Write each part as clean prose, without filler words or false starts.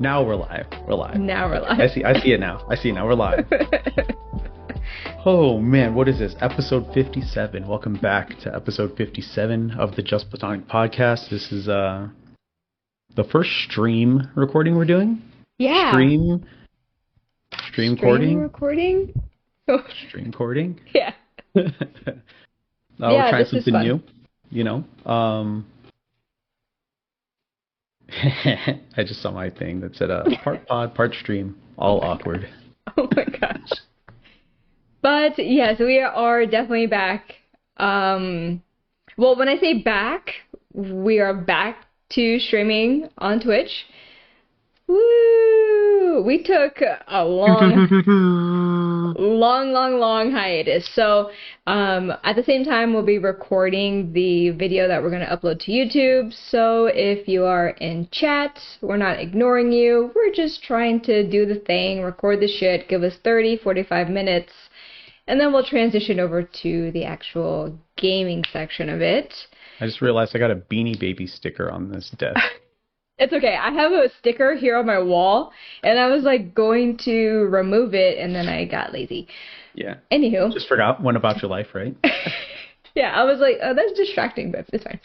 Now we're live. We're live. Now we're live. I see it now. We're live. Oh man, what is this? Episode 57. Welcome back to episode 57 of the Just Platonic podcast. This is the first stream recording we're doing. Yeah. Stream recording. Stream recording? Yeah. We're trying something new. You know. I just saw my thing that said part pod, part stream, all awkward. Oh my gosh. But yes, we are definitely back. Well, when I say back, we are back to streaming on Twitch. Woo! We took a long hiatus. So at the same time, we'll be recording the video that we're going to upload to YouTube. So if you are in chat, we're not ignoring you. We're just trying to do the thing, record the shit, give us 30-45 minutes, and then we'll transition over to the actual gaming section of it. I just realized I got a Beanie Baby sticker on this desk. It's okay. I have a sticker here on my wall, and I was like going to remove it, and then I got lazy. Yeah. Anywho. Just forgot one about your life, right? Yeah, I was like, oh, that's distracting, but it's fine.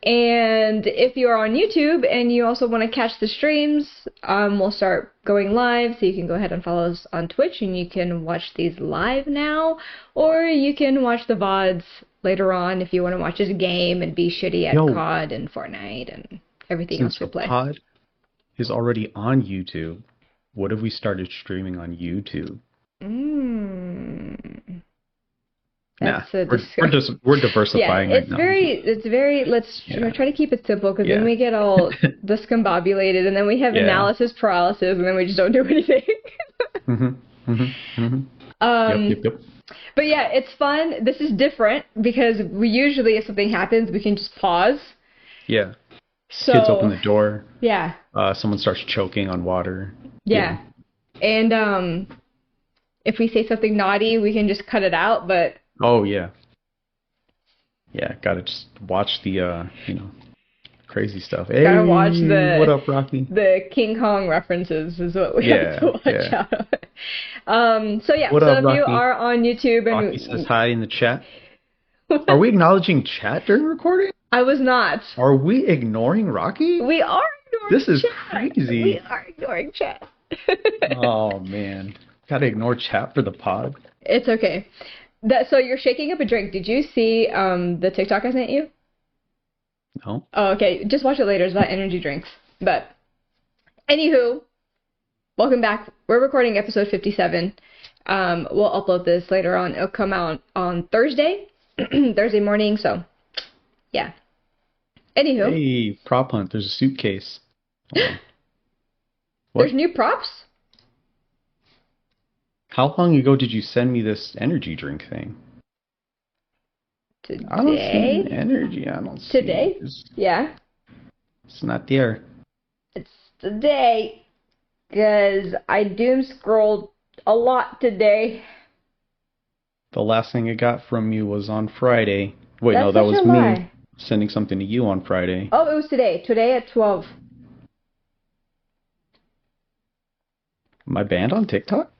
And if you are on YouTube and you also want to catch the streams, we'll start going live, so you can go ahead and follow us on Twitch, and you can watch these live now, or you can watch the VODs later on if you want to watch this game and be shitty at COD and Fortnite and everything else we play. Since the pod is already on YouTube, what if we started streaming on YouTube? That's we're diversifying right now. It's very, let's try to keep it simple, because then we get all discombobulated, and then we have analysis paralysis, and then we just don't do anything. Yep. But yeah, it's fun. This is different, because we usually, if something happens, we can just pause. Yeah. So, kids open the door. Yeah. Someone starts choking on water. Yeah. And if we say something naughty, we can just cut it out, but... Oh, yeah. Yeah, gotta just watch the, crazy stuff. Hey, gotta watch the... What up, Rocky? The King Kong references is what we have to watch out of. So yeah, what up, if Rocky? you are on YouTube... and Rocky says hi in the chat. Are we acknowledging chat during recording? I was not. Are we ignoring Rocky? We are ignoring This is chat. crazy. We are ignoring chat. Oh, man. Gotta ignore chat for the pod. It's okay. So you're shaking up a drink. Did you see the TikTok I sent you? No. Oh, okay. Just watch it later. It's about energy drinks. But, anywho, welcome back. We're recording episode 57. We'll upload this later on. It'll come out on Thursday. Thursday morning, so, yeah. Anywho. Hey, prop hunt. There's a suitcase. There's new props? How long ago did you send me this energy drink thing? Today? I don't see energy. I don't see Today? Yeah. It's not there. It's today. Because I doom scrolled a lot today. The last thing I got from you was on Friday. Wait, That's no, that was such a me lie. sending something to you on Friday. Oh, it was today. Today at 12. Am I banned on TikTok?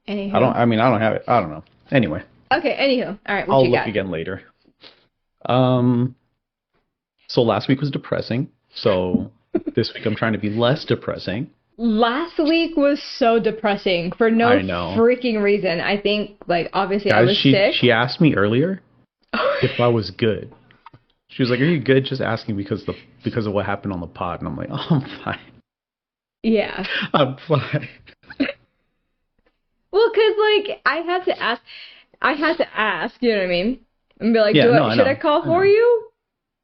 Anyhow. I don't have it. I don't know. Anyway. Okay, anywho. All right, what I'll you look got? again later. So last week was depressing. So this week I'm trying to be less depressing. Last week was so depressing for no freaking reason. I think, obviously I was sick. She asked me earlier if I was good. She was like, "Are you good?" Just asking because of what happened on the pod, and I'm like, "Oh, I'm fine." Yeah. I'm fine. Well, because I had to ask. You know what I mean? And be like, should I call for you?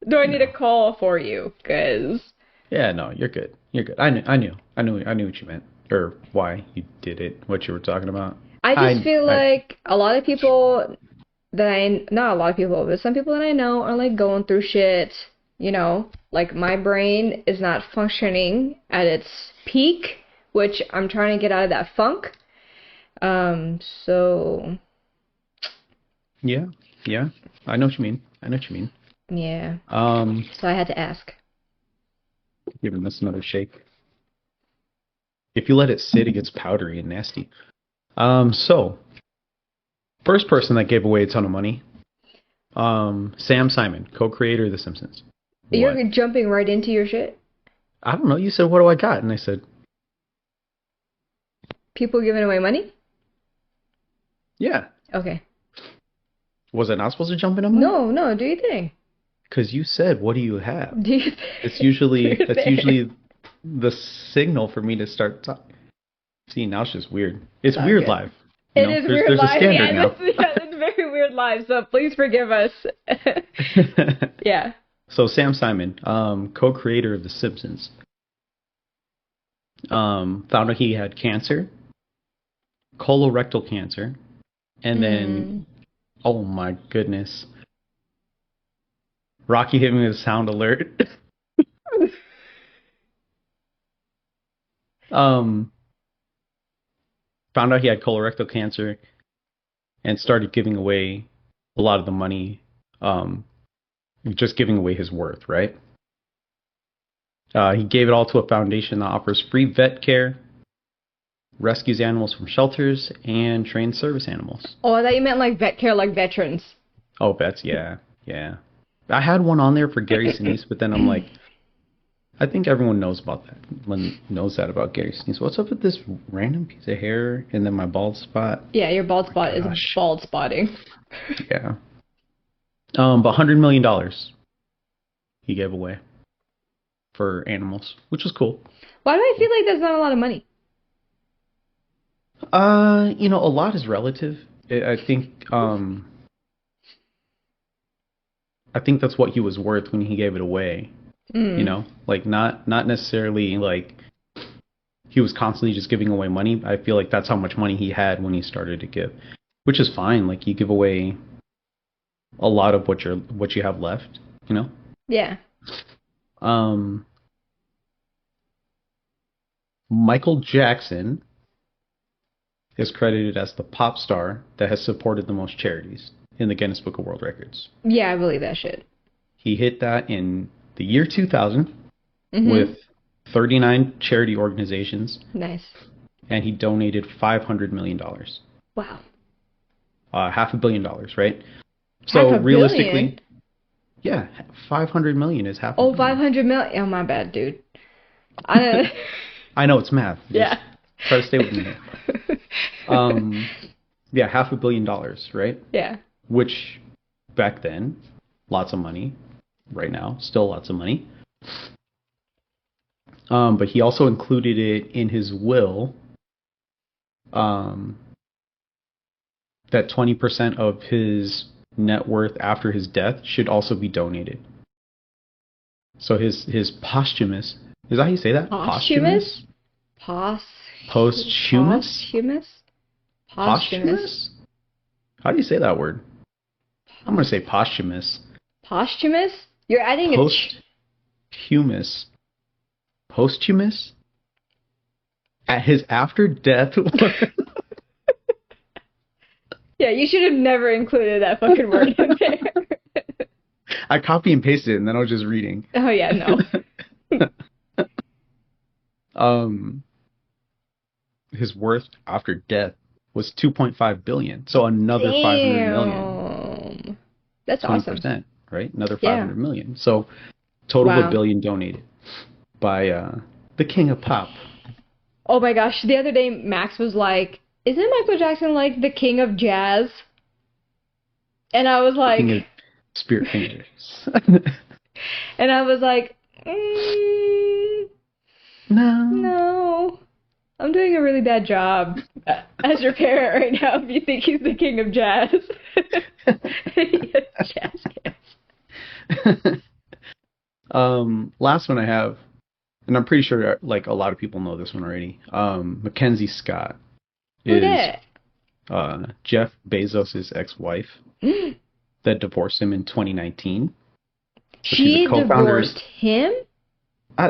Do I need to call for you? Because. Yeah, no, you're good. You're good. I knew what you meant, or why you did it, what you were talking about. I just feel like a lot of people not a lot of people, but some people that I know are going through shit. My brain is not functioning at its peak, which I'm trying to get out of that funk. So. Yeah, I know what you mean. Yeah. Um, So I had to ask. Giving this another shake. If you let it sit, it gets powdery and nasty. So first person that gave away a ton of money, Sam Simon, co-creator of The Simpsons. What? You're jumping right into your shit? I don't know. You said, what do I got? And I said, People giving away money? yeah. Okay. Was I not supposed to jump into money? No, do you think? Because you said, what do you have? Do you think? That's usually the signal for me to start talking. See, now it's just weird. It's weird Okay. live. It is weird there's live. a standard now. It's very weird live, so please forgive us. Yeah. So Sam Simon, co-creator of The Simpsons, found out he had cancer, colorectal cancer, and then, oh my goodness, Rocky hit me with a sound alert. Found out he had colorectal cancer and started giving away a lot of the money, just giving away his worth, right? He gave it all to a foundation that offers free vet care, rescues animals from shelters, and trains service animals. Oh, I thought you meant like vet care, like veterans. Oh, vets, yeah. I had one on there for Gary Sinise, but then I'm like, I think everyone knows about that. Knows that about Gary Sinise. What's up with this random piece of hair and then my bald spot? Yeah, your bald spot is bald spotting. Yeah. But $100 million he gave away for animals, which was cool. Why do I feel like that's not a lot of money? A lot is relative. I think that's what he was worth when he gave it away. Like not necessarily like he was constantly just giving away money. I feel like that's how much money he had when he started to give, which is fine. Like you give away a lot of what you have left, Yeah. Michael Jackson is credited as the pop star that has supported the most charities in the Guinness Book of World Records. Yeah, I believe that shit. He hit that in the year 2000 with 39 charity organizations. Nice. And he donated $500 million. Wow. $500 million, right? So realistically, yeah, 500 million is half. Oh, 500 million. Oh, my bad, dude. I know it's math. Yeah. Just try to stay with me. Yeah, $500 million, right? Yeah. Which back then, lots of money. Right now, still lots of money. But he also included it in his will. That 20% of his net worth after his death should also be donated. So his posthumous, is that how you say that? Posthumous? Posthumous? Posthumous? How do you say that word? I'm going to say posthumous. Posthumous? You're adding Posthumous. Posthumous? At his after death. Yeah, you should have never included that fucking word in there. I copy and pasted it and then I was just reading. Oh yeah, no. His worth after death was 2.5 billion. So another 500 million. That's 20%, awesome. Right? Another 500 million. So total of $1 billion donated by the king of pop. Oh my gosh, the other day Max was like, isn't Michael Jackson like the king of jazz? And I was like... King of spirit fingers. And I was like, No. I'm doing a really bad job as your parent right now if you think he's the king of jazz. Jazz cats. Last one I have, and I'm pretty sure like a lot of people know this one already. Mackenzie Scott is Jeff Bezos' ex-wife that divorced him in 2019. So she divorced him?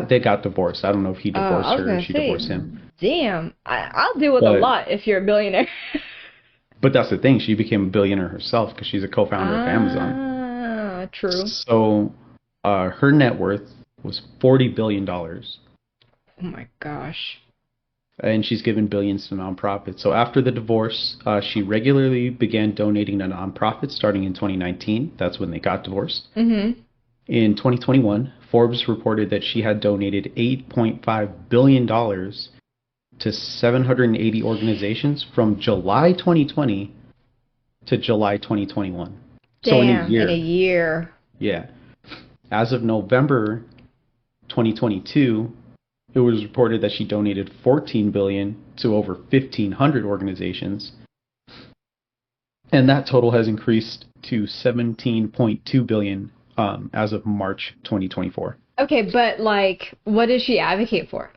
They got divorced. I don't know if he divorced her or she divorced him. Damn. I'll deal with a lot if you're a billionaire. But that's the thing. She became a billionaire herself because she's a co-founder of Amazon. true. So, her net worth was $40 billion, Oh my gosh. and she's given billions to nonprofits. So after the divorce, she regularly began donating to nonprofits starting in 2019. That's when they got divorced. Mm-hmm. In 2021, Forbes reported that she had donated $8.5 billion to 780 organizations from July 2020 to July 2021. So in a Damn, in a year. year. Yeah. As of November 2022, it was reported that she donated 14 billion to over 1,500 organizations, and that total has increased to 17.2 billion as of March 2024. Okay, but like, what does she advocate for?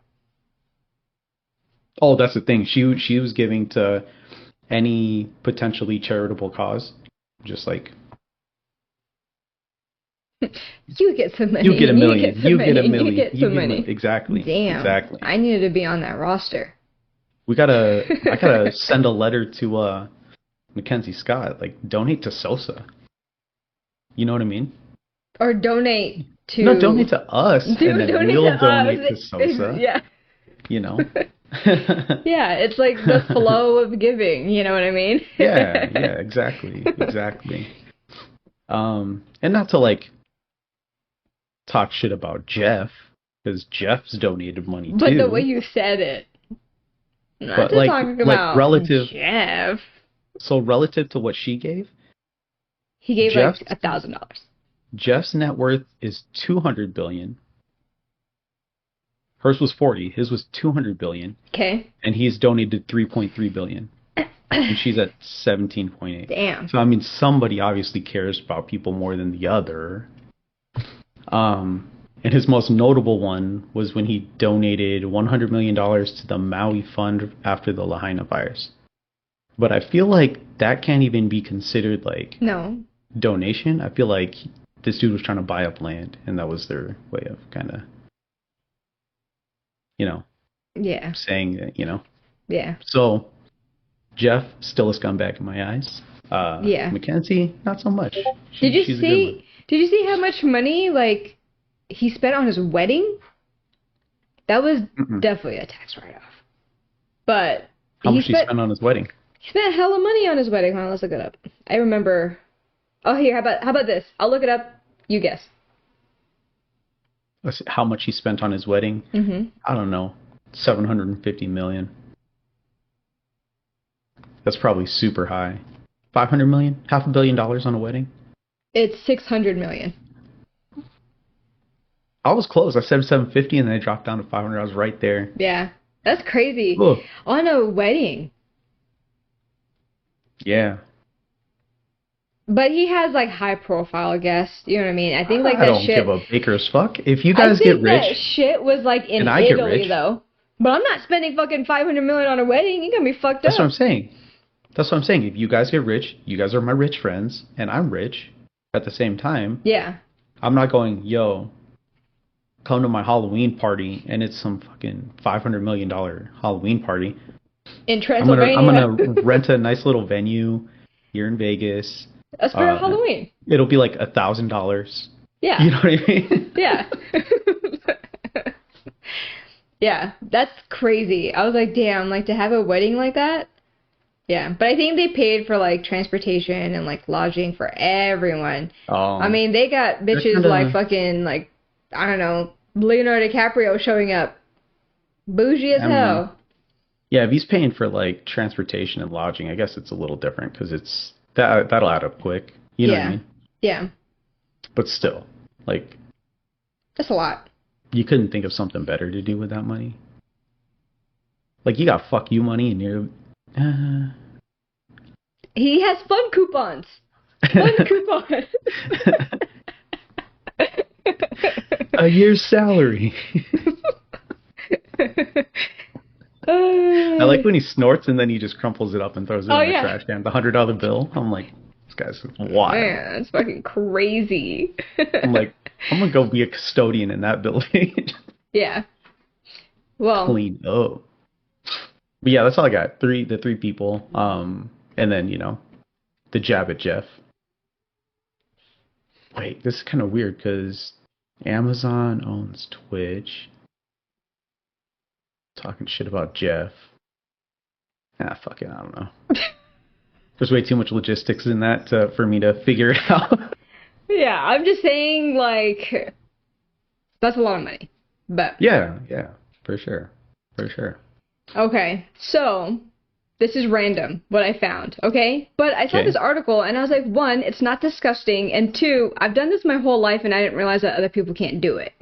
Oh, that's the thing. She was giving to any potentially charitable cause, just like You get some money. you get a You million, get some you get a money. You million, get you some get a money. exactly, Damn. exactly. I needed to be on that roster. I gotta send a letter to Mackenzie Scott, like donate to Sosa. You know what I mean? Or donate No, to. donate to us, and then Donate to we'll us. donate to Sosa. Yeah. You know? Yeah, it's like the flow of giving, you know what I mean? Yeah, yeah, exactly, exactly. And not to like talk shit about Jeff, because Jeff's donated money But the way too. you said it, not But to talk like about relative, Jeff. so relative to what she gave, He gave like Jeff's $1,000. Jeff's net worth is 200 billion. Hers was 40. His was 200 billion, Okay. and he's donated 3.3 billion, and she's at 17.8. Damn. So I mean, somebody obviously cares about people more than the other. And his most notable one was when he donated $100 million to the Maui Fund after the Lahaina fires. But I feel like that can't even be considered like No. donation. I feel like this dude was trying to buy up land, and that was their way of kind of, you know, Yeah. saying that, you know. Yeah. So Jeff, still a scumbag in my eyes. Yeah. Mackenzie, not so much. Did you She's a good one. see? Did you see how much money like he spent on his wedding? That was Mm-mm. definitely a tax write-off. But How much he spent on his wedding? he spent hella money on his wedding. Hold on, let's look it up. I remember. Oh, here. How about this? I'll look it up. You guess. Let's see, how much he spent on his wedding? Mm-hmm. I don't know. 750 million. That's probably super high. 500 million? $500 million on a wedding? It's 600 million. I was close. I said 750 and then I dropped down to 500. I was right there. Yeah, that's crazy. Ugh. On a wedding. Yeah. But he has like high profile guests. You know what I mean? I think like I that don't shit. give a baker's fuck. If you I guys think get that rich shit was like in and I get Italy rich, though. But I'm not spending fucking 500 million on a wedding. You gonna be fucked that's up. what I'm saying. That's what I'm saying. If you guys get rich, you guys are my rich friends, and I'm rich at the same time. Yeah. I'm not going, yo, come to my Halloween party, and it's some fucking $500 million Halloween party. In Transylvania. I'm gonna rent a nice little venue here in Vegas. That's for Halloween. It'll be like $1,000. Yeah. You know what I mean? Yeah. Yeah, that's crazy. I was like, damn, like to have a wedding like that? Yeah, but I think they paid for like transportation and like lodging for everyone. I mean, they got bitches like fucking like, I don't know, Leonardo DiCaprio showing up. Bougie as hell. Yeah, if he's paying for like transportation and lodging, I guess it's a little different because it's that'll add up quick. You know what I mean? Yeah. But still, like, that's a lot. You couldn't think of something better to do with that money. Like, you got fuck you money and you're. He has fun coupons. Fun coupons. A year's salary. I like when he snorts and then he just crumples it up and throws it in the trash can. The $100 bill. I'm like, this guy's wild. Man, that's fucking crazy. I'm like, I'm gonna go be a custodian in that building. Yeah. Well. Clean up. But yeah, that's all I got. The three people. And then, you know, the jab at Jeff. Wait, this is kind of weird because Amazon owns Twitch. Talking shit about Jeff. Ah, fuck it, I don't know. There's way too much logistics in that for me to figure it out. Yeah, I'm just saying, like, that's a lot of money. But Yeah, for sure. For sure. okay, so this is random, what I found, okay? But I saw this article, and I was like, one, it's not disgusting, and two, I've done this my whole life, and I didn't realize that other people can't do it.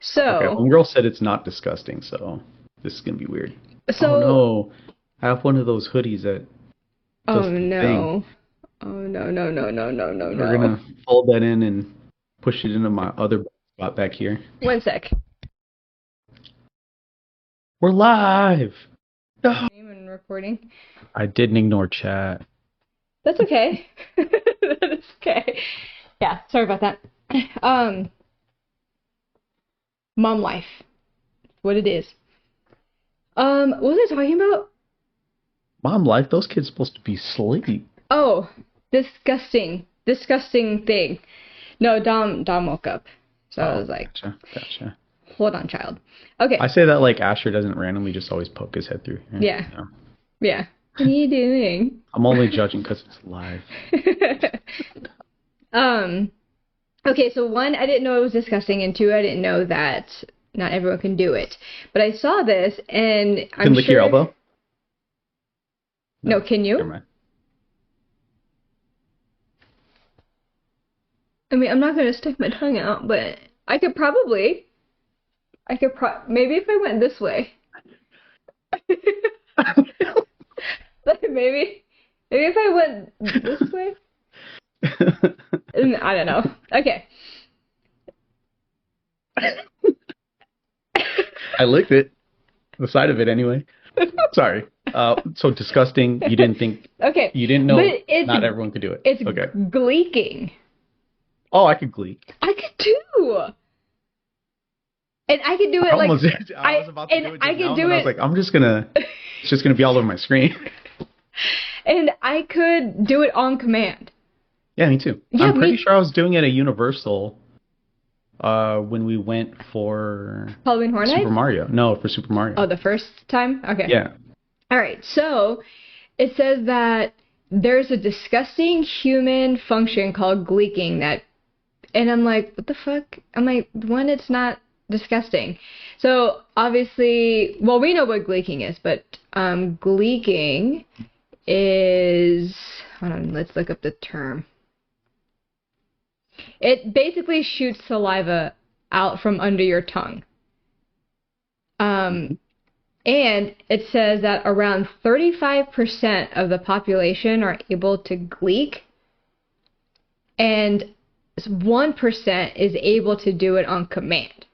So... Okay, homegirl said it's not disgusting, so this is going to be weird. So... Oh, no. I have one of those hoodies that does oh, the no. thing. Oh, no, no, no, no, no, no, no. We're going to fold that in and push it into my other spot back here. 1 sec. We're live! No. And recording. I didn't ignore chat. That's okay. That's okay. Yeah, sorry about that. Mom life. What it is. What was I talking about? Mom life? Those kids supposed to be asleep. Oh, disgusting. Disgusting thing. No, Dom woke up. So I was like, Gotcha. Hold on, child. Okay. I say that like Asher doesn't randomly just always poke his head through. Yeah. You know. Yeah. What are you doing? I'm only judging because it's live. Okay, so one, I didn't know it was disgusting, and two, I didn't know that not everyone can do it. But I saw this, and I'm Can lick your elbow? No, can you? Never mind. I mean, I'm not going to stick my tongue out, but I could probably. Maybe if I went this way. maybe if I went this way. I don't know. Okay. I licked it. The side of it anyway. Sorry. So disgusting. You didn't think. Okay. You didn't know not everyone could do it. It's okay. gleeking. Oh, I could gleek. I could too. And I could do it I like was about to do it. I could do it. I was like, it's just gonna be all over my screen. And I could do it on command. Yeah, me too. Yeah, I'm pretty sure I was doing it at Universal when we went for Halloween Horror Nights? Super Mario. No, for Super Mario. Oh, the first time? Okay. Yeah. All right. So it says that there's a disgusting human function called gleeking and I'm like, what the fuck? I'm like, one, it's not disgusting. So obviously, well, we know what gleeking is, but gleeking is, hold on, let's look up the term. It basically shoots saliva out from under your tongue. And it says that around 35% of the population are able to gleek, and 1% is able to do it on command.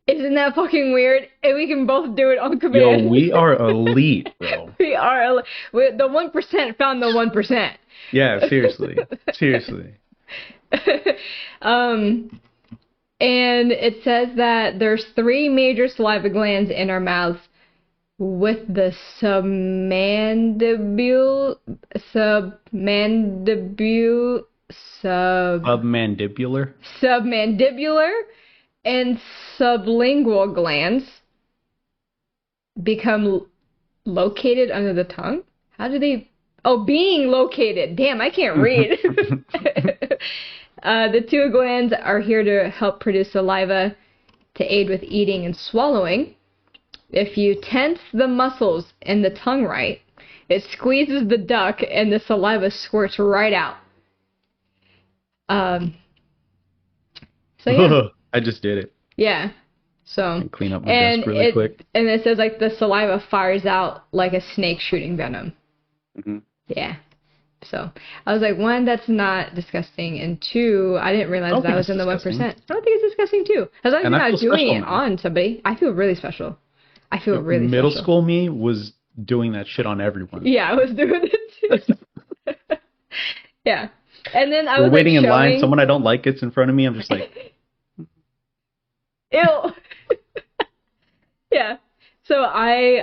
Isn't that fucking weird? And we can both do it on command. Yo, we are elite, bro. We are the 1% found the 1%. Yeah, seriously. Seriously. And it says that there's 3 major saliva glands in our mouths, with the submandibular, and sublingual glands become located under the tongue. How do they? Oh, being located. Damn, I can't read. The 2 glands are here to help produce saliva to aid with eating and swallowing. If you tense the muscles in the tongue right, it squeezes the duct and the saliva squirts right out. So yeah. I just did it. Yeah. So clean up my desk really quick. And it says like the saliva fires out like a snake shooting venom. Mm-hmm. Yeah. So I was like, 1, that's not disgusting, and 2, I didn't realize that was in the 1%. I don't think it's disgusting too. As long as you're not doing it on somebody, I feel really special. I feel really middle special. school me was doing that shit on everyone. Yeah, I was doing it too. Yeah. And then I was waiting in line, someone I don't like gets in front of me, I'm just like ew. Yeah. So I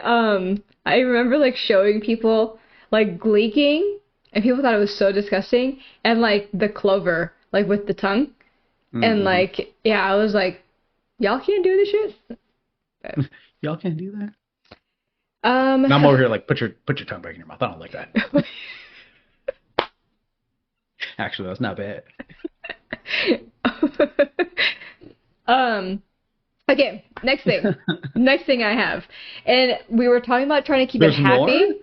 remember like showing people like gleeking, and people thought it was so disgusting. And like the clover, like with the tongue, and like yeah, I was like, y'all can't do this shit. But, y'all can't do that. Now I'm over here like put your tongue back in your mouth. I don't like that. Actually, that's not bad. Okay, next thing I have, and we were talking about trying to keep There's it happy. More?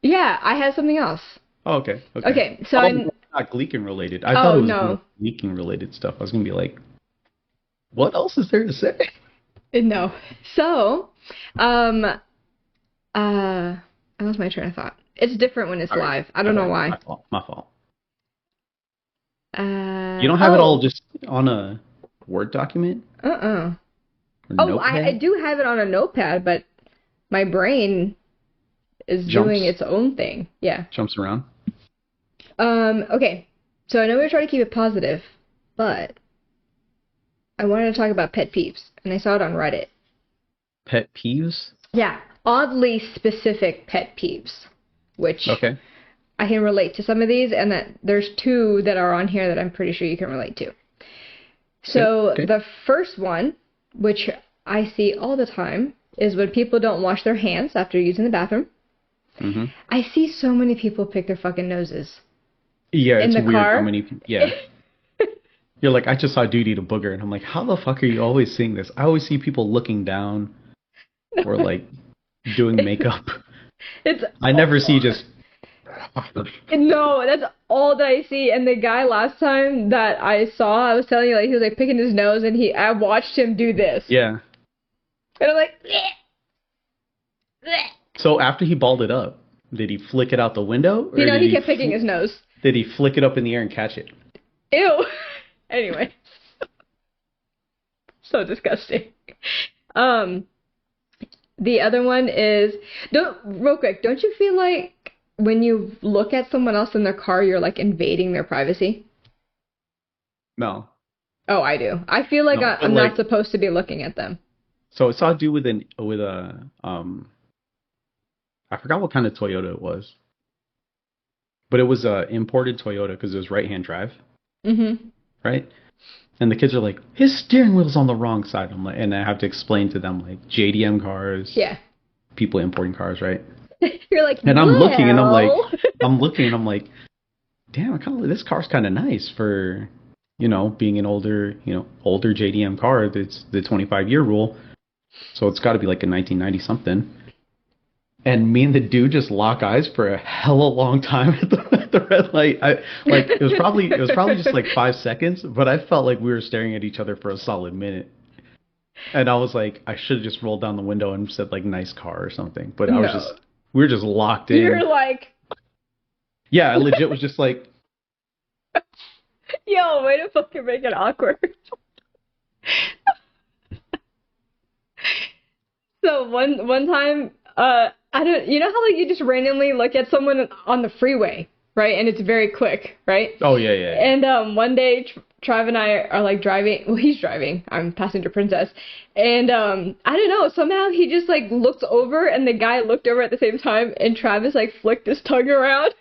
Yeah, I have something else. Oh, okay. Okay, so I'm not Gleeking related. I thought it was more Gleeking related stuff. I was gonna be like, what else is there to say? No. So, I lost my train of thought. It's different when it's live. I don't know why. My fault. You don't have it all just on a Word document? I do have it on a notepad, but my brain is doing its own thing. Yeah. Jumps around. Okay. So I know we're trying to keep it positive, but I wanted to talk about pet peeves, and I saw it on Reddit. Pet peeves? Yeah. Oddly specific pet peeves, which I can relate to some of these, and that there's two that are on here that I'm pretty sure you can relate to. So the first one, which I see all the time, is when people don't wash their hands after using the bathroom. Mm-hmm. I see so many people pick their fucking noses. Yeah, it's weird car. How many people, yeah. You're like, I just saw Dude eat a booger, and I'm like, how the fuck are you always seeing this? I always see people looking down or like doing makeup. I never see just... No, that's all that I see. And the guy last time that I saw, I was telling you, like, he was like picking his nose, and I watched him do this. Yeah. And I'm like, So after he balled it up, did he flick it out the window? Or he kept picking his nose. Did he flick it up in the air and catch it? Ew. Anyway. So disgusting. The other one is, real quick, don't you feel like when you look at someone else in their car, you're like invading their privacy? No. Oh, I do. I feel like I'm not supposed to be looking at them. So I saw a dude with a I forgot what kind of Toyota it was, but it was a imported Toyota because it was right-hand drive. Mm-hmm. Right. And the kids are like, his steering wheel's on the wrong side. I'm like, and I have to explain to them like JDM cars. Yeah. People importing cars, right? You're like, and I'm looking and I'm like, damn, this car's kind of nice for, being an older JDM car. It's the 25-year rule. So it's got to be like a 1990 something. And me and the dude just lock eyes for a hella long time at the red light. It was probably just like 5 seconds, but I felt like we were staring at each other for a solid minute. And I was like, I should have just rolled down the window and said like nice car or something. But we were just locked in. You're like, yeah, I legit was just like, yo, way to fucking make it awkward. So one time, I don't, how like you just randomly look at someone on the freeway, right? And it's very quick, right? Oh yeah. And one day Trav and I are like driving. Well, he's driving. I'm passenger princess. And I don't know. Somehow he just like looks over, and the guy looked over at the same time, and Travis like flicked his tongue around,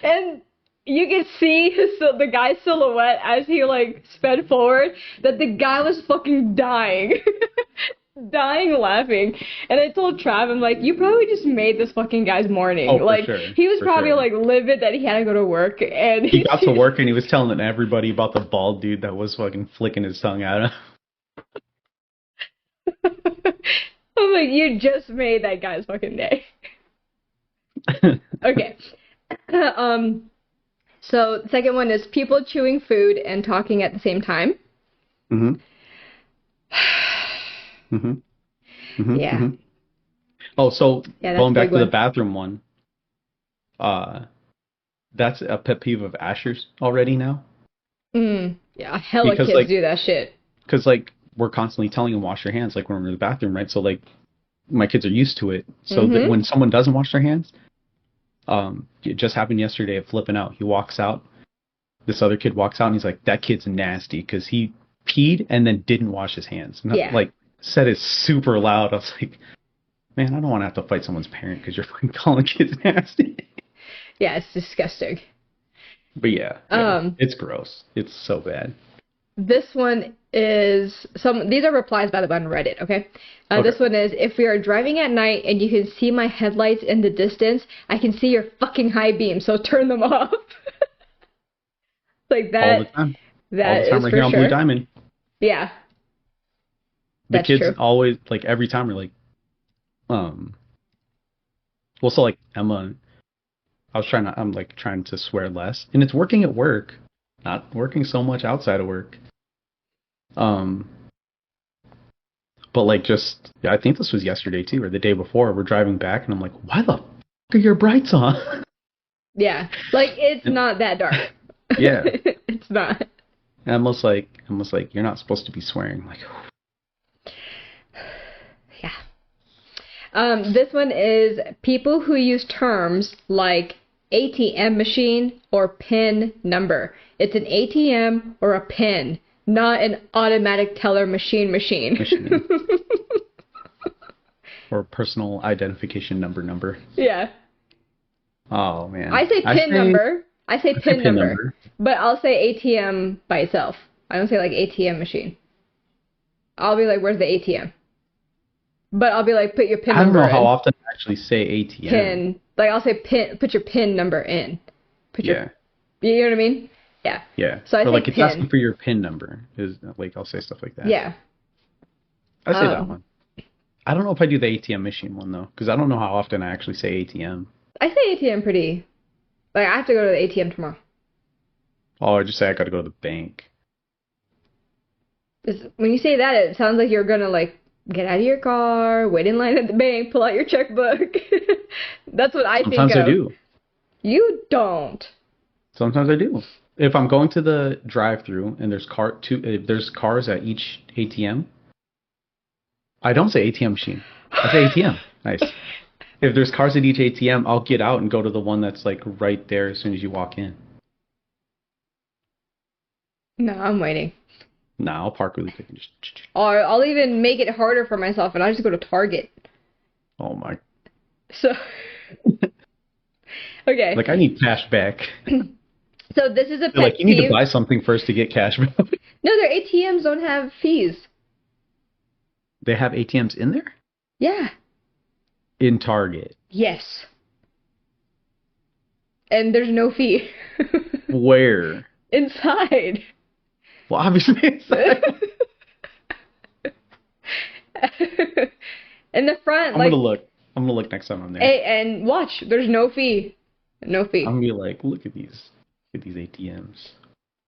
and you could see the guy's silhouette as he like sped forward. That the guy was fucking dying. Dying laughing. And I told Trav, I'm like, you probably just made this fucking guy's morning. Oh, like, for sure. He was probably like livid that he had to go to work, and he got to work and he was telling everybody about the bald dude that was fucking flicking his tongue at him. I'm like, you just made that guy's fucking day. Okay. So the second one is people chewing food and talking at the same time. Mm-hmm. Mm-hmm. Mm-hmm. Yeah. Mm-hmm. Oh, so going back to the bathroom one, that's a pet peeve of Asher's already now. Yeah, hella kids do that shit. Because like we're constantly telling them wash your hands, like when we're in the bathroom, right? So like my kids are used to it. So that when someone doesn't wash their hands, it just happened yesterday at Flipping Out. He walks out. This other kid walks out and he's like, that kid's nasty because he peed and then didn't wash his hands. Like said it super loud. I was like, man, I don't want to have to fight someone's parent because you're fucking calling kids nasty. Yeah, it's disgusting. But yeah, it's gross. It's so bad. This one is these are replies by the way on Reddit, okay? This one is, if we are driving at night and you can see my headlights in the distance, I can see your fucking high beam, so turn them off. Like that. All the time. That all the time is we're for here on sure. Blue Diamond. Yeah. The That's kids true. always, like, every time we're like, well, so like Emma, I'm like trying to swear less, and it's working at work, not working so much outside of work. But like I think this was yesterday too, or the day before. We're driving back, and I'm like, why the f are your brights on? Yeah, like it's not that dark. Yeah, it's not. And Emma's like, you're not supposed to be swearing. I'm like, yeah. This one is people who use terms like ATM machine or PIN number. It's an ATM or a PIN, not an automatic teller machine. Or personal identification number. Yeah. Oh man. I say PIN number. I say PIN number. But I'll say ATM by itself. I don't say like ATM machine. I'll be like, where's the ATM? But I'll be like, put your PIN number in. I don't know how often I actually say ATM. PIN. Like I'll say PIN, put your PIN number in. You know what I mean? Yeah. Yeah. So I say like PIN. It's asking for your PIN number. Is like I'll say stuff like that. Yeah. I say that one. I don't know if I do the ATM machine one though, because I don't know how often I actually say ATM. I say ATM pretty. Like I have to go to the ATM tomorrow. Oh, I just say I got to go to the bank. When you say that, it sounds like you're gonna like get out of your car, wait in line at the bank, pull out your checkbook. That's what I think of. Sometimes I do. You don't. Sometimes I do. If I'm going to the drive-through and there's cars at each ATM, I don't say ATM machine. I say ATM. Nice. If there's cars at each ATM, I'll get out and go to the one that's like right there as soon as you walk in. No, I'm waiting. Nah, I'll park really quick and just... Or I'll even make it harder for myself and I just go to Target. Oh my. So... Okay. Like, I need cash back. So this is a pet like, you need to buy something first to get cash back. No, their ATMs don't have fees. They have ATMs in there? Yeah. In Target? Yes. And there's no fee. Where? Inside. Well, obviously inside. In the front, I'm gonna look. I'm gonna look next time I'm there. And watch, there's no fee. No fee. I'm gonna be like, look at these ATMs.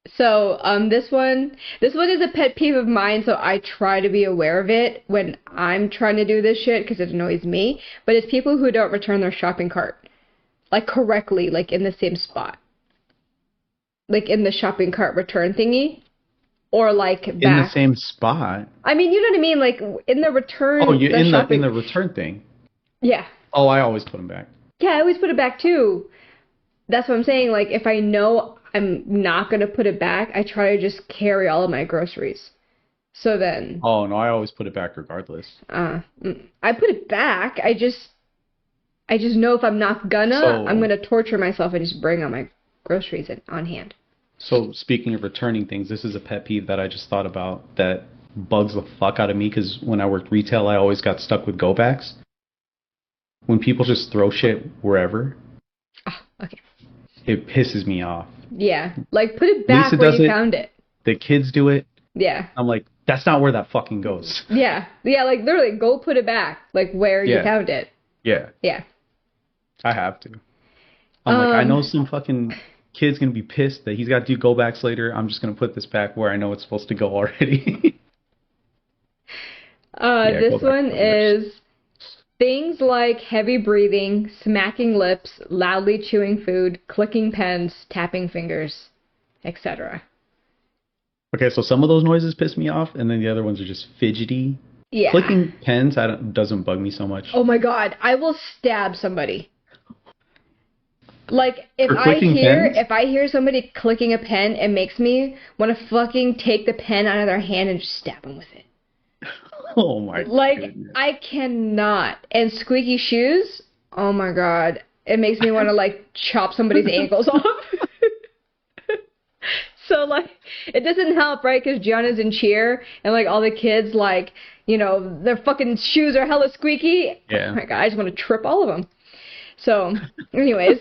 So, this one is a pet peeve of mine, so I try to be aware of it when I'm trying to do this shit, because it annoys me. But it's people who don't return their shopping cart, like, correctly, like, in the same spot. Like, in the shopping cart return thingy. Or, like, back. In the same spot? I mean, you know what I mean? Like, in the return... Oh, you're in the return thing? Yeah. Oh, I always put them back. Yeah, I always put it back, too. That's what I'm saying. Like, if I know I'm not going to put it back, I try to just carry all of my groceries. So then... Oh, no, I always put it back regardless. I put it back. I just know if I'm not gonna, I'm going to torture myself and just bring all my groceries on hand. So, speaking of returning things, this is a pet peeve that I just thought about that bugs the fuck out of me, because when I worked retail, I always got stuck with go-backs. When people just throw shit wherever. Oh, okay. It pisses me off. Yeah. Like, put it back where you found it. The kids do it. Yeah. I'm like, that's not where that fucking goes. Yeah. Yeah, like, literally, go put it back, like, where you found it. Yeah. Yeah. I have to. I'm like, I know some fucking kid's going to be pissed that he's got to do go-backs later. I'm just going to put this back where I know it's supposed to go already. This one is... things like heavy breathing, smacking lips, loudly chewing food, clicking pens, tapping fingers, etc. Okay, so some of those noises piss me off, and then the other ones are just fidgety. Yeah. Clicking pens doesn't bug me so much. Oh my god, I will stab somebody. Like, if I hear somebody clicking a pen, it makes me want to fucking take the pen out of their hand and just stab them with it. Oh my god. Like, goodness. I cannot. And squeaky shoes, oh my god. it makes me want to like chop somebody's ankles off. So like it doesn't help, right? Because Gianna's in cheer and like all the kids like, you know, their fucking shoes are hella squeaky. Yeah. Oh my God, I just want to trip all of them. So anyways,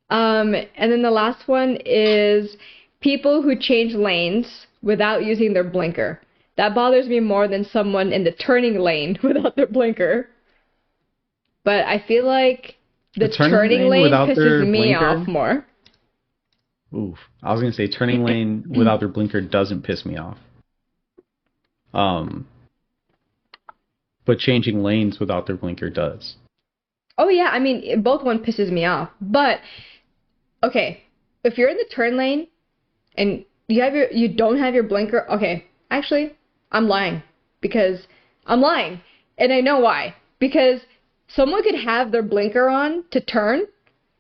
and then the last one is people who change lanes without using their blinker. That bothers me more than someone in the turning lane without their blinker. But I feel like the turning lane pisses me off more. Oof. I was going to say turning lane without their blinker doesn't piss me off. But changing lanes without their blinker does. Oh yeah, I mean, both one pisses me off. But okay, if you're in the turn lane and you don't have your blinker, okay, actually, I'm lying. And I know why. Because someone could have their blinker on to turn,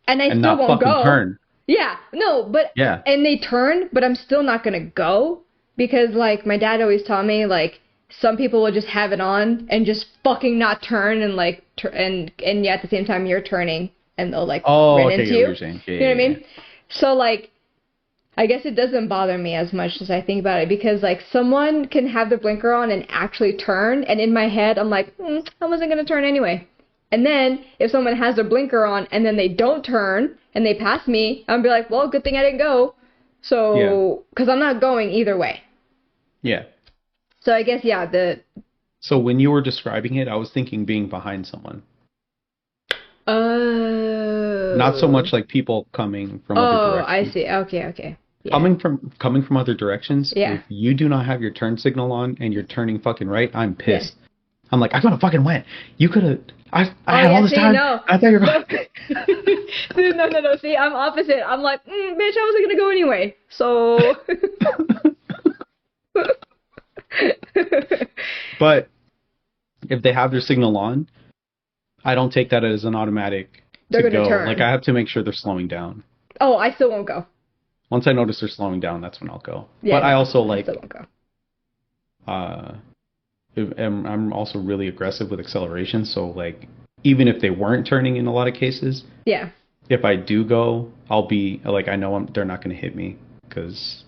and I still won't go. Turn. Yeah, no, but yeah, and they turn, but I'm still not gonna go because like my dad always taught me like some people will just have it on and just fucking not turn and like and yet at the same time you're turning and they'll like run into you. You know what I mean? So like I guess it doesn't bother me as much as I think about it because like someone can have their blinker on and actually turn, and in my head I'm like, I wasn't gonna turn anyway. And then if someone has their blinker on and then they don't turn and they pass me, I'll be like, well, good thing I didn't go. So, because I'm not going either way. Yeah. So I guess, So when you were describing it, I was thinking being behind someone. Not so much like people coming from other directions. Oh, I see. Okay. Yeah. Coming from other directions, if you do not have your turn signal on and you're turning fucking right, I'm pissed. Yeah. I'm like, I could have fucking went. You could have. I had all this time. No. I thought you were going. No. See, I'm opposite. I'm like, bitch, I wasn't gonna go anyway. So. But if they have their signal on, I don't take that as an automatic to go. Turn. Like I have to make sure they're slowing down. Oh, I still won't go. Once I notice they're slowing down, that's when I'll go. Yeah, but I also like. I still won't go. I'm also really aggressive with acceleration, so like even if they weren't turning in a lot of cases, yeah. If I do go, I'll be like I know they're not going to hit me because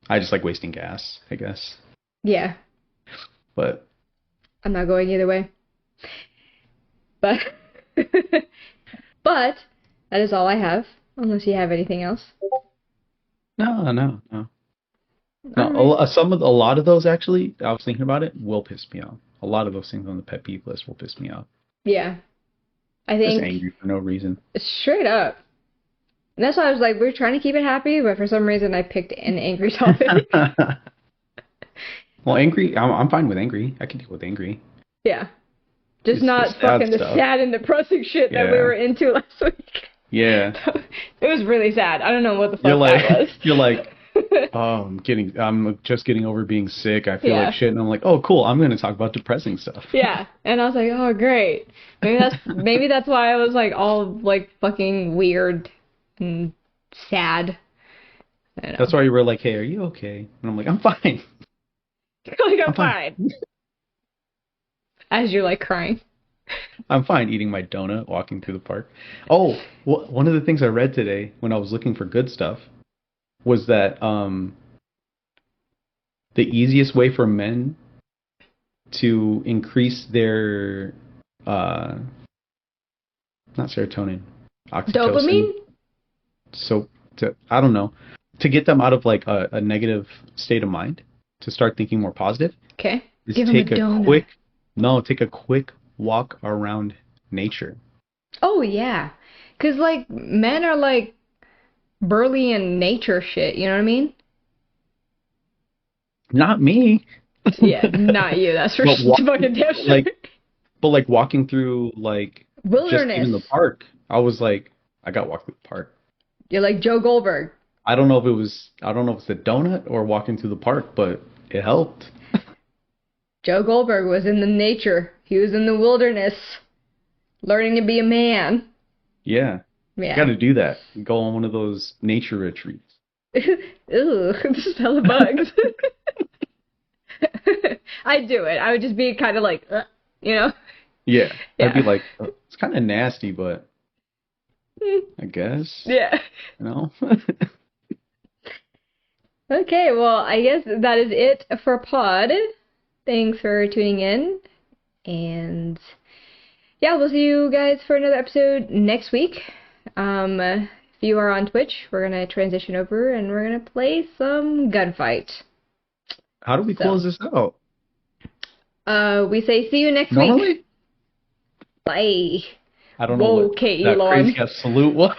I just like wasting gas, I guess. Yeah. But I'm not going either way. But that is all I have, unless you have anything else. No. No, a lot of those actually, I was thinking about it, will piss me off. A lot of those things on the pet peeve list will piss me off. Yeah. I think... Just angry for no reason. Straight up. And that's why I was like, we're trying to keep it happy, but for some reason I picked an angry topic. Well, angry, I'm fine with angry. I can deal with angry. Yeah. Just not fucking the sad and depressing shit that we were into last week. Yeah. It was really sad. I don't know what the fuck that was. You're like... I'm just getting over being sick. I feel like shit, and I'm like, oh, cool. I'm going to talk about depressing stuff. Yeah, and I was like, oh, great. Maybe that's why I was like all like fucking weird and sad. That's why you were like, hey, are you okay? And I'm like, I'm fine. Like I'm fine. As you're like crying. I'm fine eating my donut, walking through the park. Oh, one of the things I read today when I was looking for good stuff was that the easiest way for men to increase their not serotonin, oxytocin, dopamine. So I don't know, to get them out of like a negative state of mind to start thinking more positive. Okay. Is take a quick walk around nature. Oh yeah, 'cause like men are like burly and nature shit, you know what I mean? Not me. Yeah, not you. That's for fucking damn sure. But like walking through like wilderness, just in the park, I was like, I got walked through the park. You're like Joe Goldberg. I don't know if it's the donut or walking through the park, but it helped. Joe Goldberg was in the nature. He was in the wilderness, learning to be a man. Yeah. Yeah. You got to do that. Go on one of those nature retreats. Ew, the smell of bugs. I'd do it. I would just be kind of like, you know? Yeah. I'd be like, it's kind of nasty, but I guess. Yeah. You know? Okay, well, I guess that is it for Pod. Thanks for tuning in. And yeah, we'll see you guys for another episode next week. If you are on Twitch, we're going to transition over and we're going to play some Gunfight. How do we close this out? We say see you next Normally? week. Bye. I don't know what Okay, that Elon. crazy ass salute was.